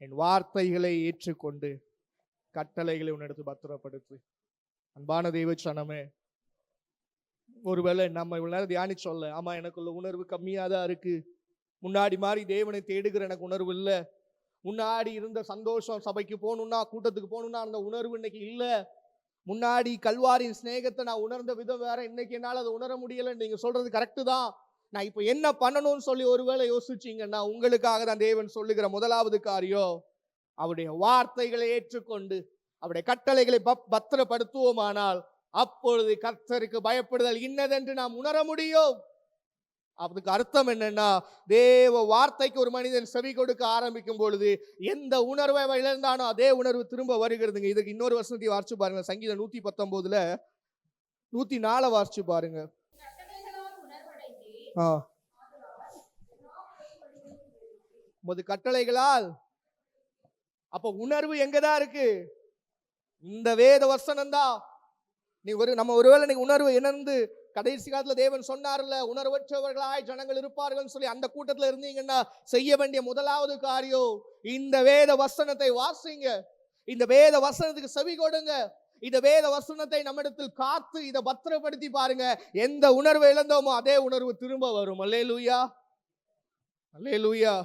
என் வார்த்தைகளை ஏற்றுக்கொண்டு கட்டளைகளை உன்னிடத்து பத்திரப்படுத்து. அன்பான தேவச்சனமே, ஒருவேளை நம்ம இவ்வளவு நேரம் தியானிச்சோல்ல, ஆமா எனக்குள்ள உணர்வு கம்மியா தான் இருக்கு, முன்னாடி மாதிரி தேவனை தேடுகிற எனக்கு உணர்வு இல்லை, முன்னாடி இருந்த சந்தோஷம், சபைக்கு போகணும்னா கூட்டத்துக்கு போகணும்னா அந்த உணர்வு இன்னைக்கு இல்லை, முன்னாடி கல்வாரின் சிநேகத்தை நான் உணர்ந்த விதம் வேற, இன்னைக்கு என்னால் அதை உணர முடியல. நீங்க சொல்றது கரெக்டு தான். நான் இப்போ என்ன பண்ணணும்னு சொல்லி ஒருவேளை யோசிச்சீங்கன்னா, உங்களுக்காக தான் தேவன் சொல்லுகிற முதலாவது காரியம், அவருடைய வார்த்தைகளை ஏற்றுக்கொண்டு அவருடைய கட்டளைகளை பத்திரப்படுத்துவோமானால் அப்பொழுது கர்த்தருக்கு பயப்படுதல் இன்னதென்று நாம் உணர முடியும். அதுக்கு அர்த்தம் என்னன்னா, தேவ வார்த்தைக்கு ஒரு மனிதன் செவி கொடுக்க ஆரம்பிக்கும் பொழுது எந்த உணர்வை இழந்தானோ அதே உணர்வு திரும்ப வருகிறதுங்க. இதுக்கு இன்னொரு வசனத்தை வாசிச்சு பாருங்க. சங்கீதம் 119ல 104 வாசிச்சு பாருங்க. உமது கட்டளைகளால். அப்ப உணர்வு எங்கதான் இருக்கு? இந்த வேத வசனம் தான். நம்ம ஒருவேளை நீங்க உணர்வு என்னன்னு கடைசி காலத்துல தேவன் சொன்னார்ல, உணர்வற்றவர்களாய் ஜனங்கள் இருப்பார்கள் சொல்லி அந்த கூட்டத்துல இருந்தீங்கன்னா செய்ய வேண்டிய முதலாவது காரியம் இந்த வேத வசனத்தை வாசிங்க. இந்த வேத வசனத்துக்கு செவி கொடுங்க. இந்த வேத வசனத்தை நம்மிடத்தில் காத்து இதை பத்திரப்படுத்தி பாருங்க. எந்த உணர்வை இழந்தோமோ அதே உணர்வு திரும்ப வரும். அல்லேலூயா, அல்லேலூயா.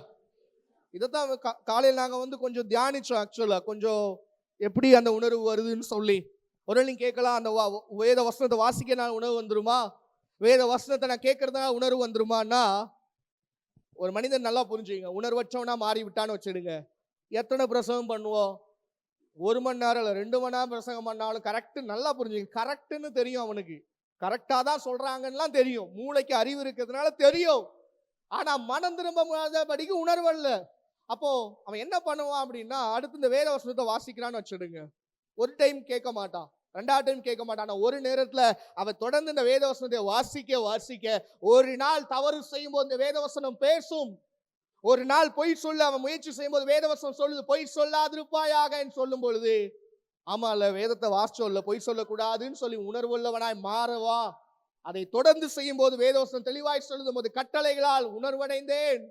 இதைத்தான் காலையில் நாங்க கொஞ்சம் தியானிச்சோம். ஆக்சுவலா கொஞ்சம் எப்படி அந்த உணர்வு வருதுன்னு சொல்லி ஒரு நீங்க கேட்கலாம், அந்த வேத வசனத்தை வாசிக்க நான் உணர்வு வந்துருமா, வேத வசனத்தை நான் கேட்கறதுனால உணர்வு வந்துருமான்னா, ஒரு மனிதன் நல்லா புரிஞ்சுங்க, உணர்வற்றவனா மாறி விட்டான்னு வச்சுடுங்க, எத்தனை பிரசவம் பண்ணுவோம், 1 மணி நேரம் இல்லை 2 மணி நேரம் பிரசங்கம் பண்ணாலும் கரெக்டு நல்லா புரிஞ்சுங்க, கரெக்டுன்னு தெரியும், அவனுக்கு கரெக்டாக தான் சொல்றாங்கலாம் தெரியும், மூளைக்கு அறிவு இருக்கிறதுனால தெரியும். ஆனா மனம் திரும்ப முடியாதபடிக்கு உணர்வு இல்லை. அப்போ அவன் என்ன பண்ணுவான் அப்படின்னா, அடுத்து இந்த வேத வசனத்தை வாசிக்கிறான்னு வச்சுடுங்க, ஒரு டைம் கேட்க மாட்டான், 2வது டைம் கேட்க மாட்டான். ஒரு நேரத்துல அவன் தொடர்ந்து இந்த வேத வசனத்தை வாசிக்க ஒரு நாள் தவறு செய்யும் போது இந்த வேத வசனம் பேசும். ஒரு நாள் பொய் சொல்ல அவன் முயற்சி செய்யும் போது வேத வசனம் சொல்லுது, பொய் சொல்லாதிருப்பாயாக சொல்லும் பொழுது, ஆமா இல்ல வேதத்தை வாசிச்சோல்ல பொய் சொல்லக்கூடாதுன்னு சொல்லி உணர்வுள்ளவனாய் மாறவா. அதை தொடர்ந்து செய்யும் போது வேத வசனம் தெளிவாய் சொல்லும் போது, கட்டளைகளால் உணர்வடைந்தேன்.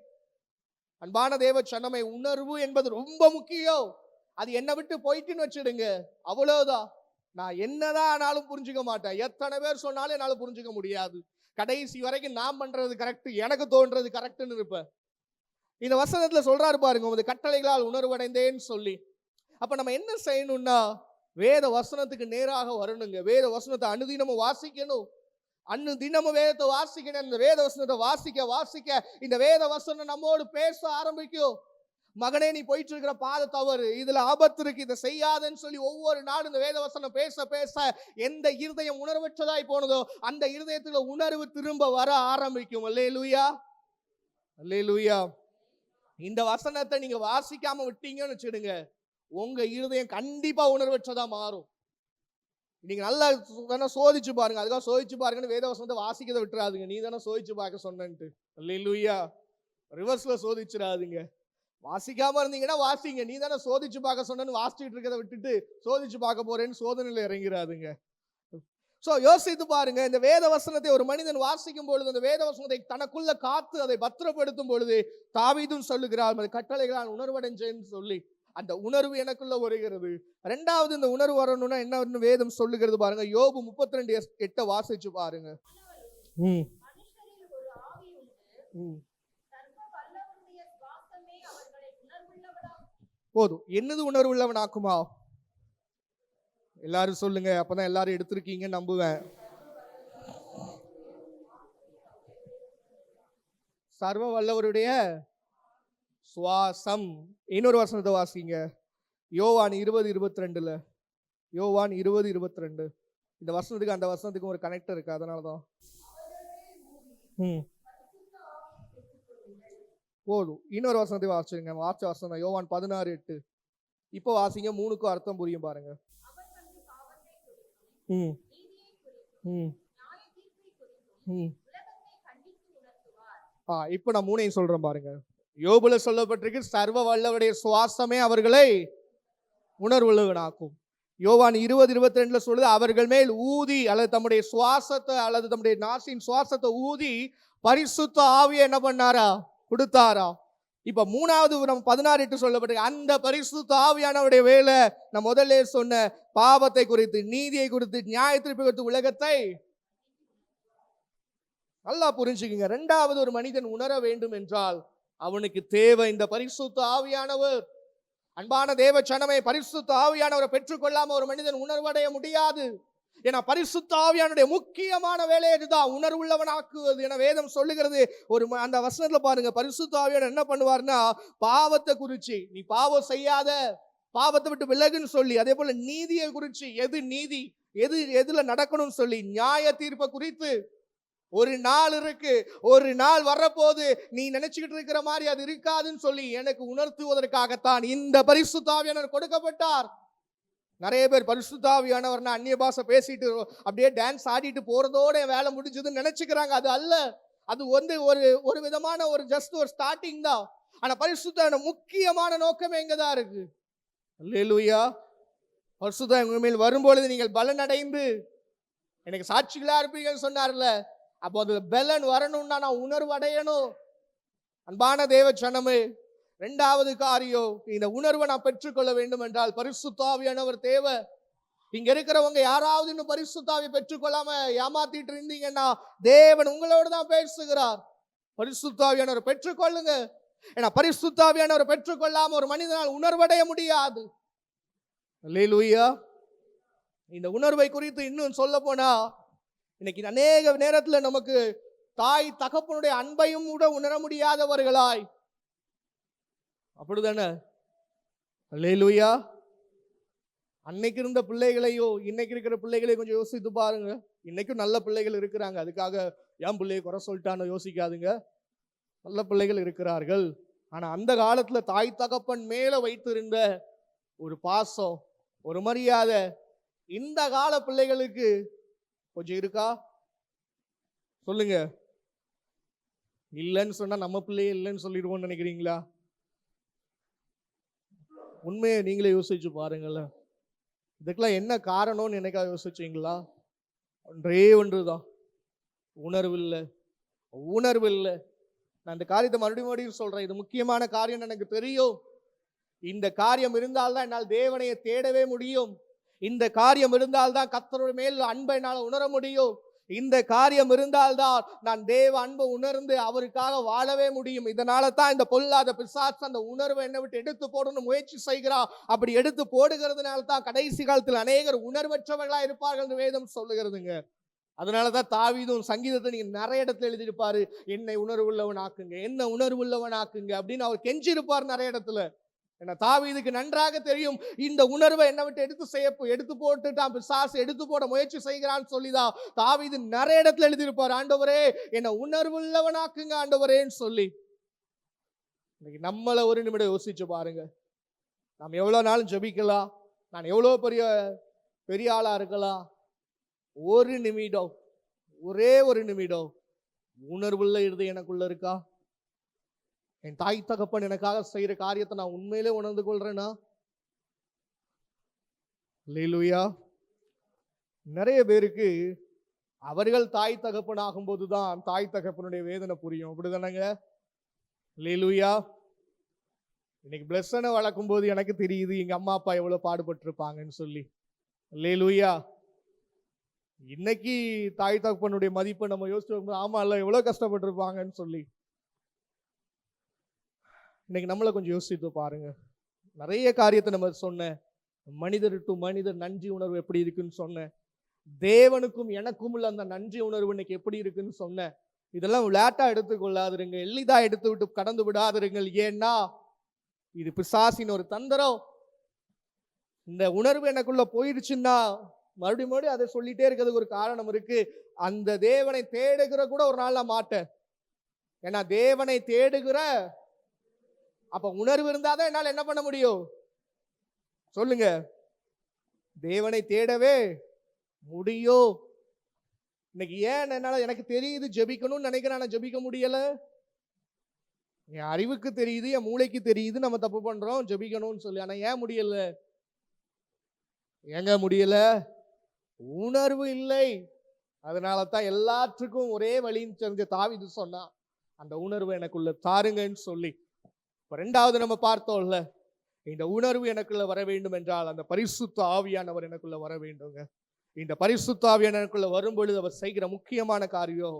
அன்பான தேவ சனமே, உணர்வு என்பது ரொம்ப முக்கியம். அது என்னை விட்டு போயிட்டுன்னு வச்சிடுங்க, அவ்வளவுதான். நான் என்னதான் ஆனாலும் புரிஞ்சுக்க மாட்டேன், எத்தனை பேர் சொன்னாலும் என்னால புரிஞ்சுக்க முடியாது. கடைசி வரைக்கும் நான் பண்றது கரெக்ட், எனக்கு தோன்றது கரெக்ட்னு இருப்பேன். இந்த வசனத்துல சொல்றாரு பாருங்க, உமது கட்டளைகளால் உணர்வடைந்தேன்னு சொல்லி. அப்ப நம்ம என்ன செய்யணும்னா, வேத வசனத்துக்கு நேராக வரணுங்க. வேத வசனத்தை அனுதினமும் வாசிக்கணும், அனுதினமும் வேதத்தை வாசிக்கணும். இந்த வேத வசனத்தை வாசிக்க இந்த வேத வசனம் நம்மோடு பேச ஆரம்பிக்கும். மகனே, நீ போயிட்டு இருக்கிற பாதை தவறு, இதுல ஆபத்து இருக்கு, இதை செய்யாதன்னு சொல்லி ஒவ்வொரு நாளும் இந்த வேத வசனம் பேச எந்த இருதயம் உணர்வற்றதாய் போனதோ அந்த இருதயத்துல உணர்வு திரும்ப வர ஆரம்பிக்கும். அல்லேலூயா, அல்லேலூயா. இந்த வசனத்தை நீங்க வாசிக்காம விட்டீங்கன்னு வச்சுடுங்க, உங்க இருதயம் கண்டிப்பா உணர்வற்றதா மாறும். நீங்க நல்லா தானே சோதிச்சு பாருங்க, அதுக்காக சோதிச்சு பாருங்கன்னு வேத வசனத்தை வாசிக்கதை விட்டுறாதுங்க. நீ தானே சோதிச்சு பார்க்க சொன்னன்ட்டு. அல்லேலூயா. ரிவர்ஸ்ல சோதிச்சிடாதுங்க. வாசிக்காம இருந்தீங்கன்னா வாசிங்க, நீ தானே சோதிச்சு பார்க்க சொன்னு வாசிச்சுட்டு இருக்கிறத விட்டுட்டு சோதிச்சு பார்க்க போறேன்னு சோதனையில இறங்கிறாதுங்க. சோ யோசித்து பாருங்க, இந்த வேத வசனத்தை ஒரு மனிதன் வாசிக்கும் பொழுது, அந்த வேத வசனத்தை தனக்குள்ள காத்து அதை பத்திரப்படுத்தும் பொழுது, தாவீதும் சொல்லுகிறார், கட்டளைகளால் உணர்வடைஞ்சேன்னு சொல்லி அந்த உணர்வு எனக்குள்ள வருகிறது. 2வது இந்த உணர்வு வரணும்னா என்ன வேதம் சொல்லுகிறது பாருங்க, யோபு 32:8 வாசிச்சு பாருங்க. போதும், என்னது உணர்வு உள்ளவனாக்குமா? எல்லாரும் சொல்லுங்க, அப்பதான் எல்லாரும் எடுத்திருக்கீங்க நம்புவேன். சர்வ வல்லவருடைய சுவாசம். இன்னொரு வசனத்தை வாசிங்க, யோவான் 20:22. யோவான் 20:22. இந்த வசனத்துக்கு அந்த வசனத்துக்கு ஒரு கனெக்ட் இருக்கு, அதனாலதான். போதும், இன்னொரு வசனத்தை வாசிச்சுங்க, வாசிச்ச வசனம் யோவான் 16:8. இப்போ வாசிங்க, 3க்கும் அர்த்தம் புரியும் பாருங்க. இப்போ நான் 3ஐயும் சொல்றேன் பாருங்க. யோபுல சொல்லப்பட்டிருக்கு, சர்வ வல்லவருடைய சுவாசமே அவர்களை உணர்வுள்ளவனாக்கும். யோவான் 20:22 சொல்லுது, அவர்கள் மேல் ஊதி அல்லது தம்முடைய சுவாசத்தை அல்லது தம்முடைய நாசின் சுவாசத்தை ஊதி பரிசுத்த ஆவியை என்ன பண்ணாரா? கொடுத்தாரா. இப்ப 3வது நம்ம 16:8 சொல்லப்பட்டிருக்கு, அந்த பரிசுத்த ஆவியானவருடைய வேலை நான் முதல்ல சொன்ன பாவத்தை குறித்து, நீதியை குறித்து, நியாய தீர்ப்பை குறித்து உலகத்தை நல்லா புரிஞ்சுக்குங்க. 2வது ஒரு மனிதன் உணர வேண்டும் என்றால் அவனுக்கு தேவை இந்த பரிசுத்த ஆவியானவர். அன்பான தேவ சனமே, பரிசுத்த ஆவியானவரை பெற்றுக்கொள்ளாம ஒரு மனிதன் உணர்வடைய முடியாது. ஏன்னா பரிசுத்த ஆவியானுடைய முக்கியமான வேலை இதுதான், உணர்வுள்ளவனாக்குவது என வேதம் சொல்லுகிறது. அந்த வசனத்துல பாருங்க, பரிசுத்த ஆவியானவர் என்ன பண்ணுவார்னா, பாவத்தை குறிச்சு நீ பாவம் செய்யாத, பாவத்தை விட்டு விலகுன்னு சொல்லி, அதே போல நீதியை குறிச்சு எது நீதி, எதுல நடக்கணும்னு சொல்லி, நியாய தீர்ப்பை குறித்து ஒரு நாள் இருக்கு, ஒரு நாள் வரப்போது, நீ நினைச்சுக்கிட்டு இருக்கிற மாதிரி அது இருக்காதுன்னு சொல்லி எனக்கு உணர்த்துவதற்காகத்தான் இந்த பரிசுத்த ஆவியானவர் கொடுக்கப்பட்டார். நிறைய பேர் பரிசுத்த ஆவியானவர்னா அந்நிய பாஷை பேசிட்டு அப்படியே டான்ஸ் ஆடிட்டு போறதோட வேலை முடிஞ்சதுன்னு நினைச்சுக்கிறாங்க. அது அல்ல, அது ஒரு விதமான ஒரு ஜஸ்ட் ஒரு ஸ்டார்டிங் தான். ஆனா பரிசுத்த முக்கியமான நோக்கம் எங்கதான் இருக்கு? அல்லேலூயா. பரிசுத்த உங்க மேல் வரும்பொழுது நீங்கள் பலன் அடைந்து எனக்கு சாட்சிகளா இருப்பீங்கன்னு சொன்னார்ல. அப்போ அது பலன் வரணும்னா நான் உணர்வு அடையணும். அன்பான தேவ ஜனமே, இரண்டாவது காரியம், இந்த உணர்வை நான் பெற்றுக்கொள்ள வேண்டும் என்றால் பரிசுத்த ஆவியானவர் தேவை. இங்க இருக்கிறவங்க யாராவது இன்னும் பரிசுத்த ஆவியை பெற்றுக்கொள்ளாம ஏமாத்திட்டு இருந்தீங்கன்னா தேவன் உங்களோடு தான் பேசுகிறார். பரிசுத்த ஆவியானவரை பெற்றுக்கொள்ளுங்க. ஏன்னா பரிசுத்த ஆவியானவரை பெற்றுக்கொள்ளாம ஒரு மனிதனால் உணர்வடைய முடியாது. அல்லேலூயா. இந்த உணர்வை குறித்து இன்னும் சொல்ல போனா, இன்னைக்கு அநேக நேரத்துல நமக்கு தாய் தகப்பனுடைய அன்பையும் கூட உணர முடியாதவர்களாய், அப்படிதானே? அல்லேலூயா. அன்னைக்கு இருந்த பிள்ளைகளையோ இன்னைக்கு இருக்கிற பிள்ளைகளையும் கொஞ்சம் யோசித்து பாருங்க. இன்னைக்கும் நல்ல பிள்ளைகள் இருக்கிறாங்க, அதுக்காக என் பிள்ளையை குறை சொல்லிட்டான்னு யோசிக்காதுங்க. நல்ல பிள்ளைகள் இருக்கிறார்கள். ஆனா அந்த காலத்துல தாய் தகப்பன் மேல வைத்திருந்த ஒரு பாசம், ஒரு மரியாதை இந்த கால பிள்ளைகளுக்கு கொஞ்சம் இருக்கா? சொல்லுங்க. இல்லைன்னு சொன்னா நம்ம பிள்ளையே இல்லைன்னு சொல்லிடுவோம்னு நினைக்கிறீங்களா? உண்மையை நீங்களே யோசிச்சு பாருங்களேன். இதுக்கெல்லாம் என்ன காரணம்னு என்னைக்கா யோசிச்சீங்களா? ஒன்றே ஒன்றுதான், உணர்வு இல்லை. உணர்வு இல்லை. நான் இந்த காரியத்தை மறுபடியும் சொல்றேன். இது முக்கியமான காரியம் எனக்கு தெரியும். இந்த காரியம் இருந்தால்தான் என்னால் தேவனையை தேடவே முடியும். இந்த காரியம் இருந்தால்தான் கர்த்தருடைய மேல் அன்பை என்னால் உணர முடியும். இந்த காரியம் இருந்தால்தான் நான் தேவ அன்பை உணர்ந்து அவருக்காக வாழவே முடியும். இதனால தான் இந்த பொல்லாத பிசாசு அந்த உணர்வை என்னை விட்டு எடுத்து போடணும் முயற்சி செய்கிறா. அப்படி எடுத்து போடுகிறதுனால தான் கடைசி காலத்தில் அநேகர் உணர்வற்றவர்களா இருப்பார்கள் என்று வேதம் சொல்லுகிறதுங்க. அதனாலதான் தாவீதும் சங்கீதத்தை நீங்க நிறைய இடத்துல எழுதியிருப்பாரு, என்னை உணர்வுள்ளவன் ஆக்குங்க, என்ன உணர்வுள்ளவன் ஆக்குங்க அப்படின்னு அவர் கெஞ்சிருப்பார் நிறைய இடத்துல. ஏன்னா தாவீதுக்கு நன்றாக தெரியும் இந்த உணர்வை என்னை விட்டு எடுத்து போட்டுட்டான் பிசாசு, எடுத்து போட முயற்சி செய்கிறான்னு சொல்லிதான் தாவீது நிறைய இடத்துல எழுதியிருப்பார், ஆண்டவரே என்னை உணர்வுள்ளவனாக்குங்க ஆண்டவரேன்னு சொல்லி. இன்னைக்கு நம்மளை ஒரு நிமிடம் யோசிச்சு பாருங்க. நாம் எவ்வளவு நாளும் ஜெபிக்கலாம், நான் எவ்வளவு பெரிய ஆளா இருக்கலாம், ஒரு நிமிடம், ஒரே ஒரு நிமிடம் உணர்வுள்ள இருதயம் எனக்குள்ள இருக்கா? என் தாய் தகப்பன் எனக்காக செய்யற காரியத்தை நான் உண்மையிலே உணர்ந்து கொள்றேனா? அல்லேலூயா. நிறைய பேருக்கு அவர்கள் தாய் தகப்பன் ஆகும்போதுதான் தாய் தகப்பனுடைய வேதனை புரியும், அப்படிதானங்க? அல்லேலூயா. இன்னைக்கு பிளஸ்ஸனை வளர்க்கும் போது எனக்கு தெரியுது எங்க அம்மா அப்பா எவ்வளவு பாடுபட்டு இருப்பாங்கன்னு சொல்லி. அல்லேலூயா. இன்னைக்கு தாய் தகப்பனுடைய மதிப்பை நம்ம யோசிச்சு ஆமா இல்ல எவ்வளவு கஷ்டப்பட்டு இருப்பாங்கன்னு சொல்லி. இன்னைக்கு நம்மளை கொஞ்சம் யோசித்து பாருங்க. நிறைய காரியத்தை நம்ம சொன்னேன். மனிதர் டு மனிதர் நன்றி உணர்வு எப்படி இருக்குன்னு சொன்னேன். தேவனுக்கும் எனக்கும் உள்ள அந்த நன்றி உணர்வு இன்னைக்கு எப்படி இருக்குன்னு சொன்னேன். இதெல்லாம் விளையாட்டா எடுத்துக்கொள்ளாதிருங்க, எளிதா எடுத்து விட்டு கடந்து விடாதிருங்கள். ஏன்னா இது பிசாசின் ஒரு தந்திரம். இந்த உணர்வு எனக்குள்ள போயிடுச்சுன்னா மறுபடியும் அதை சொல்லிட்டே இருக்கிறதுக்கு ஒரு காரணம் இருக்கு. அந்த தேவனை தேடுகிற கூட ஒரு நாள் நான் மாட்டேன். ஏன்னா தேவனை தேடுகிற அப்ப உணர்வு இருந்தாதான் என்னால் என்ன பண்ண முடியும்? சொல்லுங்க. தேவனை தேடவே முடியும். இன்னைக்கு ஏன் என்னால, எனக்கு தெரியுது ஜெபிக்கணும்னு நினைக்கிறேன், ஆனா ஜெபிக்க முடியல. என் அறிவுக்கு தெரியுது, என் மூளைக்கு தெரியுது நம்ம தப்பு பண்றோம் ஜெபிக்கணும்னு சொல்லி, ஆனா ஏன் முடியல? ஏங்க முடியல? உணர்வு இல்லை. அதனால தான் எல்லாத்துக்கும் ஒரே வழின்னு தெரிஞ்ச தாவீது சொன்னா, அந்த உணர்வு எனக்குள்ள தாருங்கன்னு சொல்லி. இரண்டாவது நம்ம பார்த்தோம்ல, இந்த உணர்வு எனக்குள்ள வர வேண்டும் என்றால் அந்த பரிசுத்த ஆவியானவர் எனக்குள்ள வர வேண்டுங்க. இந்த பரிசுத்த ஆவியானவர் எனக்குள்ள வரும்பொழுது அவர் செய்கிற முக்கியமான காரியம்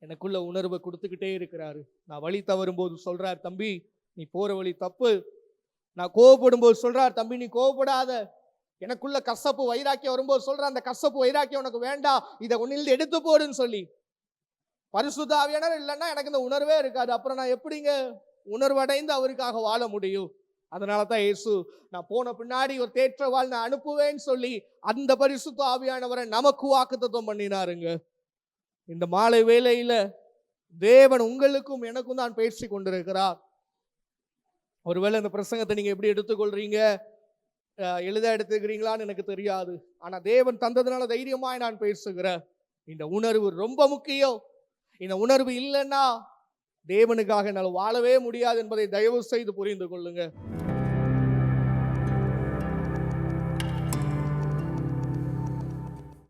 எனக்குள்ள உணர்வை கொடுத்துக்கிட்டே இருக்கிறாரு. நான் வழி தவறும் போது சொல்றார், தம்பி நீ போற வழி தப்பு. நான் கோவப்படும் போது சொல்றார், தம்பி நீ கோவப்படாத. எனக்குள்ள கசப்பு வைராக்கியம் வரும்போது சொல்ற, அந்த கசப்பு வைராக்கியம் உனக்கு வேண்டாம், இதை ஒன்னிலிருந்து எடுத்து போடுன்னு சொல்லி. பரிசுத்த ஆவியானவர் இல்லைன்னா எனக்கு இந்த உணர்வே இருக்காது. அப்புறம் நான் எப்படிங்க உணர்வடைந்து அவருக்காக வாழ முடியும்? அதனாலதான் இயேசு நான் போன பின்னாடி ஒரு தேற்றவாள் நான் அனுப்புவேன்னு சொல்லி அந்த பரிசுத்த ஆவியானவரை நமக்கு வாக்குத்தத்தம் பண்ணினாருங்க. இந்த மாலை வேளையில தேவன் உங்களுக்கும் எனக்கும் தான் பேசி கொண்டிருக்கிறார். ஒருவேளை இந்த பிரசங்கத்தை நீங்க எப்படி எடுத்துக்கொள்றீங்க, எழுத எடுத்துக்கிறீங்களான்னு எனக்கு தெரியாது. ஆனா தேவன் தந்ததுனால தைரியமாய் நான் பேசுகிறேன். இந்த உணர்வு ரொம்ப முக்கியம். இந்த உணர்வு இல்லைன்னா தேவனுக்காக என்னால் வாழவே முடியாது என்பதை தயவு செய்து புரிந்து கொள்ளுங்க.